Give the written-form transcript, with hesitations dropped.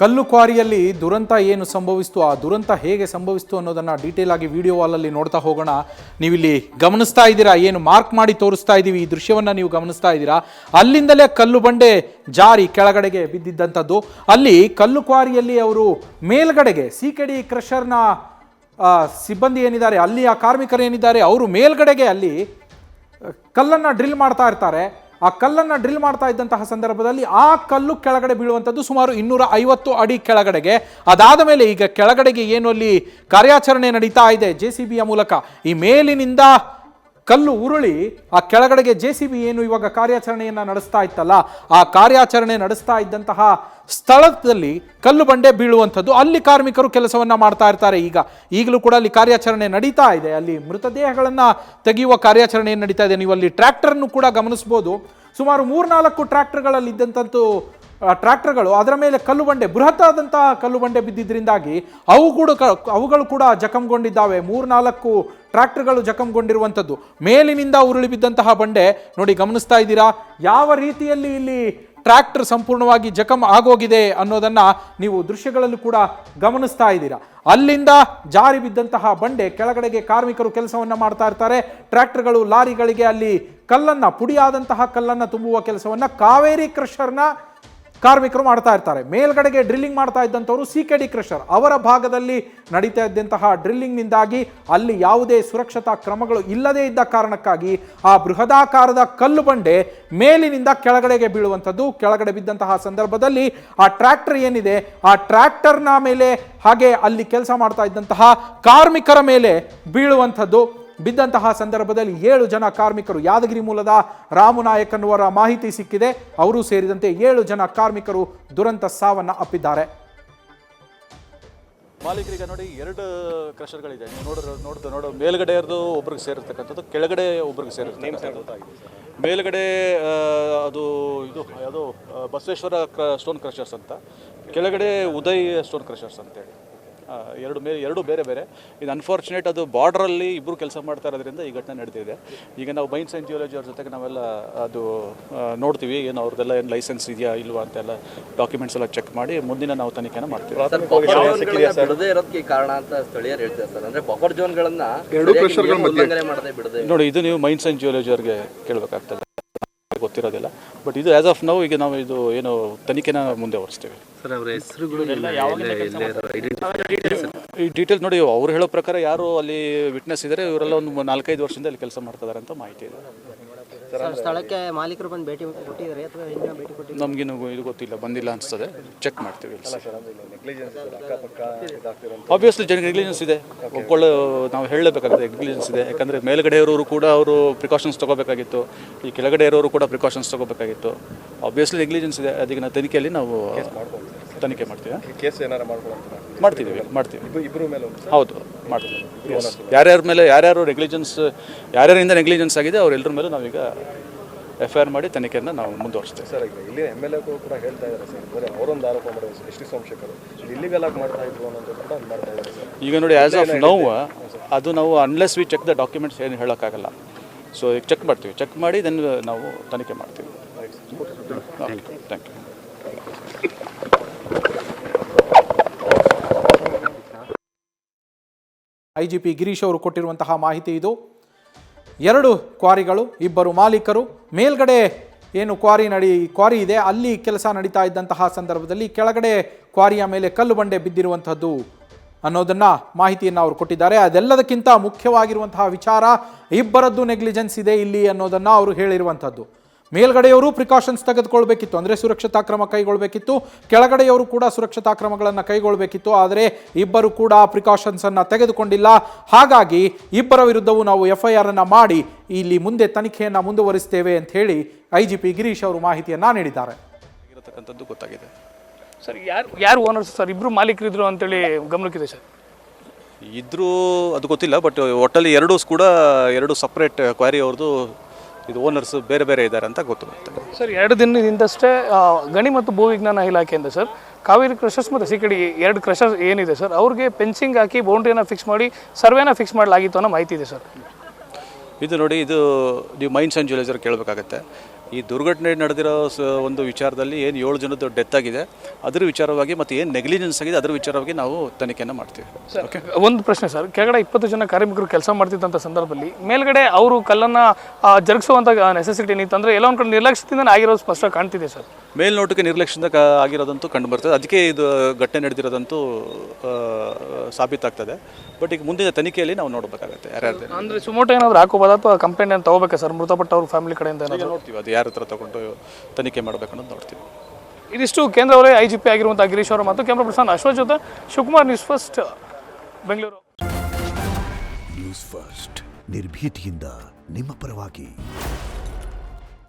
ಕಲ್ಲು ಕ್ವಾರಿಯಲ್ಲಿ ದುರಂತ ಏನು ಸಂಭವಿಸ್ತು, ಆ ದುರಂತ ಹೇಗೆ ಸಂಭವಿಸ್ತು ಅನ್ನೋದನ್ನು ಡೀಟೇಲ್ ಆಗಿ ವಿಡಿಯೋ ವಾಲಲ್ಲಿ ನೋಡ್ತಾ ಹೋಗೋಣ. ನೀವಿಲ್ಲಿ ಗಮನಿಸ್ತಾ ಇದ್ದೀರಾ, ಏನು ಮಾರ್ಕ್ ಮಾಡಿ ತೋರಿಸ್ತಾ ಇದ್ದೀವಿ, ಈ ದೃಶ್ಯವನ್ನು ನೀವು ಗಮನಿಸ್ತಾ ಇದ್ದೀರಾ. ಅಲ್ಲಿಂದಲೇ ಕಲ್ಲು ಬಂಡೆ ಜಾರಿ ಕೆಳಗಡೆಗೆ ಬಿದ್ದಿದ್ದಂಥದ್ದು. ಅಲ್ಲಿ ಕಲ್ಲು ಕ್ವಾರಿಯಲ್ಲಿ ಅವರು ಮೇಲ್ಗಡೆಗೆ ಸಿಕೆಡಿ ಕ್ರಷರ್ನ ಸಿಬ್ಬಂದಿ ಏನಿದ್ದಾರೆ, ಅಲ್ಲಿ ಆ ಕಾರ್ಮಿಕರು ಏನಿದ್ದಾರೆ, ಅವರು ಮೇಲ್ಗಡೆಗೆ ಅಲ್ಲಿ ಕಲ್ಲನ್ನು ಡ್ರಿಲ್ ಮಾಡ್ತಾ ಇರ್ತಾರೆ. ಆ ಕಲ್ಲನ್ನು ಡ್ರಿಲ್ ಮಾಡ್ತಾ ಇದ್ದಂತಹ ಸಂದರ್ಭದಲ್ಲಿ ಆ ಕಲ್ಲು ಕೆಳಗಡೆ ಬೀಳುವಂಥದ್ದು ಸುಮಾರು 250 ಅಡಿ ಕೆಳಗಡೆಗೆ. ಅದಾದ ಮೇಲೆ ಈಗ ಕೆಳಗಡೆಗೆ ಏನು ಅಲ್ಲಿ ಕಾರ್ಯಾಚರಣೆ ನಡೀತಾ ಇದೆ JCB ಮೂಲಕ, ಈ ಮೇಲಿನಿಂದ ಕಲ್ಲು ಉರುಳಿ ಆ ಕೆಳಗಡೆಗೆ JCB ಏನು ಇವಾಗ ಕಾರ್ಯಾಚರಣೆಯನ್ನು ನಡೆಸ್ತಾ ಇತ್ತಲ್ಲ, ಆ ಕಾರ್ಯಾಚರಣೆ ನಡೆಸ್ತಾ ಇದ್ದಂತಹ ಸ್ಥಳದಲ್ಲಿ ಕಲ್ಲು ಬಂಡೆ ಬೀಳುವಂಥದ್ದು. ಅಲ್ಲಿ ಕಾರ್ಮಿಕರು ಕೆಲಸವನ್ನು ಮಾಡ್ತಾ ಇರ್ತಾರೆ. ಈಗಲೂ ಕೂಡ ಅಲ್ಲಿ ಕಾರ್ಯಾಚರಣೆ ನಡೀತಾ ಇದೆ. ಅಲ್ಲಿ ಮೃತದೇಹಗಳನ್ನು ತೆಗೆಯುವ ಕಾರ್ಯಾಚರಣೆ ನಡೀತಾ ಇದೆ. ನೀವು ಅಲ್ಲಿ ಟ್ರ್ಯಾಕ್ಟರ್ನು ಕೂಡ ಗಮನಿಸ್ಬೋದು. ಸುಮಾರು 3-4 ಟ್ರ್ಯಾಕ್ಟರ್ಗಳಲ್ಲಿ ಇದ್ದಂಥದ್ದು ಟ್ರ್ಯಾಕ್ಟರ್ಗಳು, ಅದರ ಮೇಲೆ ಕಲ್ಲು ಬಂಡೆ, ಬೃಹತ್ತಾದಂತಹ ಕಲ್ಲು ಬಂಡೆ ಬಿದ್ದಿದ್ದರಿಂದಾಗಿ ಅವುಗಳು ಕೂಡ ಜಖಂಗೊಂಡಿದ್ದಾವೆ. 3-4 ಟ್ರ್ಯಾಕ್ಟರ್ಗಳು ಜಖಂಗೊಂಡಿರುವಂಥದ್ದು. ಮೇಲಿನಿಂದ ಉರುಳಿ ಬಿದ್ದಂತಹ ಬಂಡೆ ನೋಡಿ, ಗಮನಿಸ್ತಾ ಇದ್ದೀರಾ ಯಾವ ರೀತಿಯಲ್ಲಿ ಇಲ್ಲಿ ಟ್ರ್ಯಾಕ್ಟರ್ ಸಂಪೂರ್ಣವಾಗಿ ಜಖಂ ಆಗೋಗಿದೆ ಅನ್ನೋದನ್ನ ನೀವು ದೃಶ್ಯಗಳಲ್ಲೂ ಕೂಡ ಗಮನಿಸ್ತಾ ಇದ್ದೀರಾ. ಅಲ್ಲಿಂದ ಜಾರಿ ಬಿದ್ದಂತಹ ಬಂಡೆ ಕೆಳಗಡೆಗೆ ಕಾರ್ಮಿಕರು ಕೆಲಸವನ್ನ ಮಾಡ್ತಾ ಇರ್ತಾರೆ. ಟ್ರ್ಯಾಕ್ಟರ್ಗಳು, ಲಾರಿಗಳಿಗೆ ಅಲ್ಲಿ ಕಲ್ಲನ್ನ, ಪುಡಿಯಾದಂತಹ ಕಲ್ಲನ್ನ ತುಂಬುವ ಕೆಲಸವನ್ನ ಕಾವೇರಿ ಕ್ರಷರ್ನ ಕಾರ್ಮಿಕರು ಮಾಡ್ತಾ ಇರ್ತಾರೆ. ಮೇಲ್ಗಡೆಗೆ ಡ್ರಿಲ್ಲಿಂಗ್ ಮಾಡ್ತಾ ಇದ್ದಂಥವರು ಸಿಕೆಡಿ ಕ್ರಷರ್, ಅವರ ಭಾಗದಲ್ಲಿ ನಡೀತಾ ಇದ್ದಂತಹ ಡ್ರಿಲ್ಲಿಂಗ್ನಿಂದಾಗಿ ಅಲ್ಲಿ ಯಾವುದೇ ಸುರಕ್ಷತಾ ಕ್ರಮಗಳು ಇಲ್ಲದೇ ಇದ್ದ ಕಾರಣಕ್ಕಾಗಿ ಆ ಬೃಹದಾಕಾರದ ಕಲ್ಲು ಬಂಡೆ ಮೇಲಿನಿಂದ ಕೆಳಗಡೆಗೆ ಬೀಳುವಂಥದ್ದು. ಕೆಳಗಡೆ ಬಿದ್ದಂತಹ ಸಂದರ್ಭದಲ್ಲಿ ಆ ಟ್ರ್ಯಾಕ್ಟರ್ ಏನಿದೆ, ಆ ಟ್ರ್ಯಾಕ್ಟರ್ನ ಮೇಲೆ ಹಾಗೆ ಅಲ್ಲಿ ಕೆಲಸ ಮಾಡ್ತಾ ಇದ್ದಂತಹ ಕಾರ್ಮಿಕರ ಮೇಲೆ ಬೀಳುವಂಥದ್ದು. ಬಿದ್ದಂತಹ ಸಂದರ್ಭದಲ್ಲಿ 7 ಜನ ಕಾರ್ಮಿಕರು, ಯಾದಗಿರಿ ಮೂಲದ ರಾಮನಾಯಕ್ ಅನ್ನುವರ ಮಾಹಿತಿ ಸಿಕ್ಕಿದೆ, ಅವರು ಸೇರಿದಂತೆ 7 ಜನ ಕಾರ್ಮಿಕರು ದುರಂತ ಸಾವನ್ನ ಅಪ್ಪಿದ್ದಾರೆ. ಮಾಲೀಕರಿಗೆ ನೋಡಿ 2 ಕ್ರಷರ್ಗಳಿದೆ. ನೀವು ನೋಡೋ ಮೇಲ್ಗಡೆ ಇರೋದು ಒಬ್ರಿಗೆ ಸೇರಿರ್ತಕ್ಕಂಥದ್ದು, ಕೆಳಗಡೆ ಒಬ್ರಿಗೆ ಸೇರಿರ್ತಕ್ಕಂಥದ್ದು. ಮೇಲ್ಗಡೆ ಅದು ಯಾವುದೋ ಬಸವೇಶ್ವರ ಸ್ಟೋನ್ ಕ್ರಷರ್ಸ್ ಅಂತ, ಕೆಳಗಡೆ ಉದಯ್ ಸ್ಟೋನ್ ಕ್ರಷರ್ಸ್ ಅಂತೇಳಿ ಎರಡು ಬೇರೆ ಬೇರೆ. ಇದು ಅನ್ಫಾರ್ಚುನೇಟ್, ಅದು ಬಾರ್ಡ್ರಲ್ಲಿ ಇಬ್ಬರು ಕೆಲಸ ಮಾಡ್ತಾ ಇರೋದ್ರಿಂದ ಈ ಘಟನೆ ನಡೆದಿದೆ. ಈಗ ನಾವು ಮೈನ್ಸ್ ಆ್ಯಂಡ್ ಜಿಯಾಲಜಿ ಅವ್ರ ಜೊತೆಗೆ ನಾವೆಲ್ಲ ಅದು ನೋಡ್ತೀವಿ, ಏನು ಅವ್ರದ್ದೆಲ್ಲ ಏನು ಲೈಸೆನ್ಸ್ ಇದೆಯಾ ಇಲ್ವಾ ಅಂತೆಲ್ಲ ಡಾಕ್ಯುಮೆಂಟ್ಸ್ ಎಲ್ಲ ಚೆಕ್ ಮಾಡಿ ಮುಂದಿನ ನಾವು ತನಿಖೆನ ಮಾಡ್ತೀವಿ. ಕಾರಣ ಅಂತ ಸ್ಥಳೀಯರು ಹೇಳ್ತಾರೆ ಸರ್, ಅಂದ್ರೆ ಬಫರ್ ಝೋನ್ಗಳನ್ನ ನೋಡಿ, ಇದು ನೀವು ಮೈನ್ಸ್ ಆ್ಯಂಡ್ ಜಿಯಾಲಜಿ ಅವ್ರಿಗೆ ಕೇಳಬೇಕಾಗ್ತದೆ, ಗೊತ್ತಿರೋದಿಲ್ಲ. ಬಟ್ ಇದು ಆಸ್ ಆಫ್ ನೌ ಈಗ ನಾವು ಇದು ಏನು ತನಿಖೆನ ಮುಂದೆ ಹೊರಿಸ್ತೀವಿ. ಈ ಡೀಟೇಲ್ಸ್ ನೋಡಿ, ಅವ್ರು ಹೇಳೋ ಪ್ರಕಾರ ಯಾರು ಅಲ್ಲಿ ವಿಟ್ನೆಸ್ ಇದ್ದಾರೆ, ಇವರೆಲ್ಲ ಒಂದು 4-5 ವರ್ಷದಿಂದ ಅಲ್ಲಿ ಕೆಲಸ ಮಾಡ್ತಾ ಇದ್ದಾರೆ ಅಂತ ಮಾಹಿತಿ ಇದೆ. ಸ್ಥಳಕ್ಕೆ ಮಾಲೀಕರು ಬಂದು ಭೇಟಿ ಕೊಟ್ಟಿದ್ದಾರೆ ಅಥವಾ ಇನ್ನೂ ಭೇಟಿ ಕೊಟ್ಟಿದ್ದಾರೆ? ನಮಗಿನ್ನು ಇದು ಗೊತ್ತಿಲ್ಲ, ಬಂದಿಲ್ಲ ಅನಿಸ್ತದೆ, ಚೆಕ್ ಮಾಡ್ತೀವಿ. ಆಬ್ವಿಯಸ್ಲಿ ನೆಗ್ಲಿಜೆನ್ಸ್ ಇದೆ, ನಾವು ಹೇಳಬೇಕಾಗುತ್ತೆ, ನೆಗ್ಲಿಜೆನ್ಸ್ ಇದೆ. ಯಾಕಂದರೆ ಮೇಲ್ಗಡೆ ಇರೋರು ಕೂಡ ಅವರು ಪ್ರಿಕಾಷನ್ಸ್ ತೊಗೋಬೇಕಾಗಿತ್ತು, ಈ ಕೆಳಗಡೆ ಇರೋರು ಕೂಡ ಪ್ರಿಕಾಷನ್ಸ್ ತೊಗೋಬೇಕಾಗಿತ್ತು. ಆಬ್ವಿಯಸ್ಲಿ ನೆಗ್ಲಿಜೆನ್ಸ್ ಇದೆ. ಅದಕ್ಕೆ ನಾವು ತನಿಖೆಯಲ್ಲಿ ನಾವು ತನಿಖೆ ಮಾಡ್ತೀವಿ. ಕೇಸ್ ಏನಾರು ಮಾಡ್ತೀವಿ. ಹೌದು, ಮಾಡ್ತೀವಿ. ಯಾರ್ಯಾರು ನೆಗ್ಲಿಜೆನ್ಸ್, ಯಾರ್ಯಾರಿಂದ ನೆಗ್ಲಿಜೆನ್ಸ್ ಆಗಿದೆ ಅವರೆಲ್ಲರ ಮೇಲೂ ನಾವೀಗ FIR ಮಾಡಿ ತನಿಖೆಯನ್ನು ನಾವು ಮುಂದುವರಿಸ್ತೇವೆ. ಸರ್, ಈಗ ಇಲ್ಲಿ MLA ಕೂಡ ಹೇಳ್ತಾ ಇದ್ದಾರೆ ಸರ್, ಅಂದರೆ ಅವರೊಂದು ಆರೋಪ ಮಾಡಿದ್ರು, ಎಸ್ ಟಿ ಸೋಮಶೇಖರ್ ಇಲ್ಲಿಗಲ್ ಆಗಿ ಮಾಡ್ತಾ ಇದ್ರು ಅನ್ನೋದು ಕೂಡ ಮಾಡ್ತಾ ಇದ್ದಾರೆ ಸರ್. ಈಗ ನೋಡಿ, ಆ್ಯಸ್ ಆಫ್ ನೌ ಅದು ನಾವು unless we check the documents ಏನು ಹೇಳೋಕ್ಕಾಗಲ್ಲ. ಸೊ ಈಗ ಚೆಕ್ ಮಾಡ್ತೀವಿ, ಚೆಕ್ ಮಾಡಿ ದೆನ್ ನಾವು ತನಿಖೆ ಮಾಡ್ತೀವಿ. Thank you. IGP ಗಿರೀಶ್ ಅವರು ಕೊಟ್ಟಿರುವಂತಹ ಮಾಹಿತಿ ಇದು. 2 ಕ್ವಾರಿಗಳು, 2 ಮಾಲೀಕರು. ಮೇಲ್ಗಡೆ ಏನು ಕ್ವಾರಿ ಇದೆ, ಅಲ್ಲಿ ಕೆಲಸ ನಡೀತಾ ಇದ್ದಂತಹ ಸಂದರ್ಭದಲ್ಲಿ ಕೆಳಗಡೆ ಕ್ವಾರಿಯ ಮೇಲೆ ಕಲ್ಲು ಬಂಡೆ ಬಿದ್ದಿರುವಂಥದ್ದು ಅನ್ನೋದನ್ನ ಮಾಹಿತಿಯನ್ನು ಅವರು ಕೊಟ್ಟಿದ್ದಾರೆ. ಅದೆಲ್ಲದಕ್ಕಿಂತ ಮುಖ್ಯವಾಗಿರುವಂತಹ ವಿಚಾರ, ಇಬ್ಬರದ್ದು ನೆಗ್ಲಿಜೆನ್ಸ್ ಇದೆ ಇಲ್ಲಿ ಅನ್ನೋದನ್ನ ಅವರು ಹೇಳಿರುವಂಥದ್ದು. ಮೇಲ್ಗಡೆಯವರು ಪ್ರಿಕಾಷನ್ಸ್ ತೆಗೆದುಕೊಳ್ಬೇಕಿತ್ತು, ಅಂದರೆ ಸುರಕ್ಷತಾ ಕ್ರಮ ಕೈಗೊಳ್ಳಬೇಕಿತ್ತು. ಕೆಳಗಡೆಯವರು ಕೂಡ ಸುರಕ್ಷತಾ ಕ್ರಮಗಳನ್ನು ಕೈಗೊಳ್ಳಬೇಕಿತ್ತು. ಆದರೆ ಇಬ್ಬರು ಕೂಡ ಪ್ರಿಕಾಷನ್ಸನ್ನು ತೆಗೆದುಕೊಂಡಿಲ್ಲ. ಹಾಗಾಗಿ ಇಬ್ಬರ ವಿರುದ್ಧವೂ ನಾವು FIR ಅನ್ನು ಮಾಡಿ ಇಲ್ಲಿ ಮುಂದೆ ತನಿಖೆಯನ್ನು ಮುಂದುವರಿಸ್ತೇವೆ ಅಂತ ಹೇಳಿ IGP ಗಿರೀಶ್ ಅವರು ಮಾಹಿತಿಯನ್ನು ನೀಡಿದ್ದಾರೆ. ಇರತಕ್ಕಂಥದ್ದು ಗೊತ್ತಾಗಿದೆ ಸರ್. ಯಾರು ಓನರ್ಸ್ ಸರ್? ಇಬ್ಬರು ಮಾಲೀಕರಿದ್ರು ಅಂತೇಳಿ ಗಮನಕ್ಕಿದೆ ಸರ್. ಇದ್ರೂ ಅದು ಗೊತ್ತಿಲ್ಲ, ಬಟ್ ಒಟ್ಟಲ್ಲಿ 2 ಸಪ್ರೇಟ್ ಕ್ವಾರಿ ಅವ್ರದ್ದು ಇದು ಓನರ್ಸ್ ಬೇರೆ ಬೇರೆ ಇದ್ದಾರೆ ಅಂತ ಗೊತ್ತಾಗುತ್ತೆ ಸರ್. 2 ದಿನದಿಂದಷ್ಟೇ ಗಣಿ ಮತ್ತು ಭೂವಿಜ್ಞಾನ ಇಲಾಖೆಯಿಂದ ಸರ್ ಕಾವೇರಿ ಕ್ರಷರ್ಸ್ ಮತ್ತು ಸಿಕೆಡಿ 2 ಕ್ರಷರ್ಸ್ ಏನಿದೆ ಸರ್, ಅವ್ರಿಗೆ ಫೆನ್ಸಿಂಗ್ ಹಾಕಿ ಬೌಂಡ್ರಿಯನ್ನು ಫಿಕ್ಸ್ ಮಾಡಿ ಸರ್ವೇನ ಫಿಕ್ಸ್ ಮಾಡಲಾಗಿತ್ತು ಅನ್ನೋ ಮಾಹಿತಿ ಇದೆ ಸರ್. ಇದು ನೋಡಿ, ಇದು ನೀವು ಮೈನ್ಸ್ ಆ್ಯಂಡ್ ಜಿಯಾಲಜಿ ಕೇಳಬೇಕಾಗತ್ತೆ. ಈ ದುರ್ಘಟನೆ ನಡೆದಿರೋ ಒಂದು ವಿಚಾರದಲ್ಲಿ ಏನು 7 ಜನದ್ದು ಡೆತ್ ಆಗಿದೆ ಅದರ ವಿಚಾರವಾಗಿ ಮತ್ತು ಏನು ನೆಗ್ಲಿಜೆನ್ಸ್ ಆಗಿದೆ ಅದರ ವಿಚಾರವಾಗಿ ನಾವು ತನಿಖೆಯನ್ನು ಮಾಡ್ತೀವಿ. ಓಕೆ, ಒಂದು ಪ್ರಶ್ನೆ ಸರ್, ಕೆಳಗಡೆ 20 ಜನ ಕಾರ್ಮಿಕರು ಕೆಲಸ ಮಾಡ್ತಿದ್ದಂಥ ಸಂದರ್ಭದಲ್ಲಿ ಮೇಲ್ಗಡೆ ಅವರು ಕಲ್ಲನ್ನು ಜರುಗಿಸುವಂಥ ನೆಸೆಸಿಟಿ ಏನಿತ್ತು ಅಂದರೆ ಎಲ್ಲ ಒಂದು ಕಡೆ ನಿರ್ಲಕ್ಷ್ಯದಿಂದ ಆಗಿರೋದು ಸ್ಪಷ್ಟ ಕಾಣ್ತಿದೆ ಸರ್. ಮೇಲ್ನೋಟಕ್ಕೆ ನಿರ್ಲಕ್ಷ್ಯದಿಂದ ಆಗಿರೋದಂತೂ ಕಂಡು ಬರ್ತದೆ. ಅದಕ್ಕೆ ಇದು ಘಟನೆ ನಡೆದಿರೋದಂತೂ ಸಾಬೀತಾಗ್ತದೆ. ಬಟ್ ಈಗ ಮುಂದಿನ ತನಿಖೆಯಲ್ಲಿ ನಾವು ನೋಡಬೇಕಾಗತ್ತೆ ಯಾರ್ಯಾರು ಅಂದರೆ ಸುಮೋಟೋ ಏನಾದರೂ ಹಾಕೋಬೋದಾ ಅಥವಾ ಕಂಪ್ಲೇಂಟ್ ಏನು ತಗೋಬೇಕಾ ಸರ್ ಮೃತಪಟ್ಟವ್ರ ಫ್ಯಾಮಿಲಿ ಕಡೆಯಿಂದ ಏನಾದರೂ? ನೋಡ್ತೀವಿ, ಅದು ಯಾರ ಹತ್ರ ತಗೊಂಡು ತನಿಖೆ ಮಾಡಬೇಕು ಅನ್ನೋದು ನೋಡ್ತೀವಿ. ಇದಿಷ್ಟು ಕೇಂದ್ರ ಅವರೇ IGP ಆಗಿರುವಂಥ ಗಿರೀಶ್ ಅವರು ಮತ್ತು ಕ್ಯಾಮ್ರಾ ಪರ್ಸನ್ ಅಶ್ವಥ್ ಜೊತೆ Shivakumar, news first Bengaluru. News first ನಿರ್ಭೀತಿಯಿಂದ ನಿಮ್ಮ ಪರವಾಗಿ.